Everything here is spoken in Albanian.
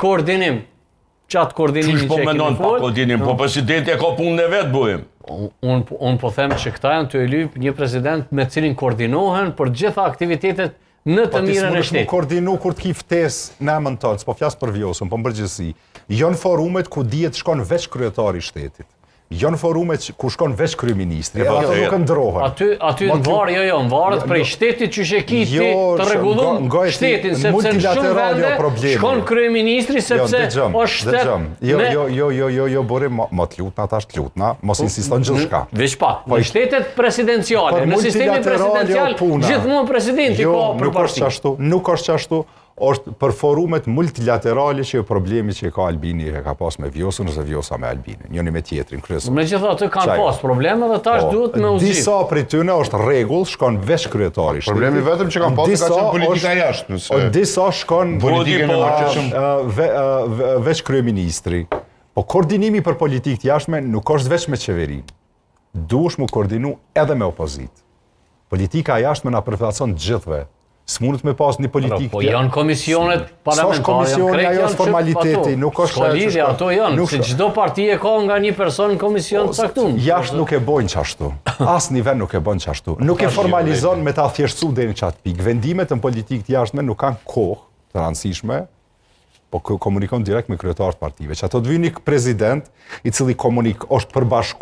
koordinim. Qatë koordinimi që po menon pa koordinim, po presidenti e ka punën e vetë bujëm. Unë po them që këta janë të e lyp një president me cilin koordinohen për gjitha aktivitetet në të mirën e shtetit. Po koordinu kur t'ki ftes në emën tonë, s'po flas për Vjosën, po në përgjithësi. Janë forumet ku dihet shkon veç kryetari i shtetit. Janë forumet ku shkon veç kryeministri, ato nuk ndrohen. Aty në varë, jo, në varët prej shtetit që shekiti të rregullon shtetin, sepse në shumë vende shkon kryeministri sepse është shtet... Jo, bori, ma t'lutna, ta është t'lutna, mos insiston gjithçka. Veç pa, në shtetet presidenciale, në sistemi presidencial, gjithmonë presidenti ka përparësi. Nuk është qashtu. Është për forumet multilaterale që problemi që ka Albini e ka pas me Vjosën ose Vjosa me Albinin, njëri me tjetrin kryesor. Megjithatë kanë pas probleme dhe tash duhet me u zgjidhur. Disa prej tyre është rregull, shkon veç kryetari i shtetit. Problemi vetëm që kanë pasur ka qenë politika jashtë, disa shkon veç kryeministri. Po koordinimi për politikë të jashtme nuk është veç me qeverinë. Duhesh mu koordinu edhe me opozitë. Politika jashtë na përfaqëson të gjithëve. S'mundet me pas një politikë. Po janë komisionet parlamentare. S'është komisioni, ajo është formaliteti, nuk është lidhje, ato janë, se çdo parti e ka nga një person në komision të caktuar. Jashtë nuk e bojnë qashtu. Asnjë vend nuk e bën qashtu. Nuk e formalizon me ta thjeshtësu deri në çat pikë. Vendimet në politikë të jashtme nuk kanë kohë të rëndësishme, po komunikon direkt me kryetarët partive. Që ato të vinë një president i cili është përbashku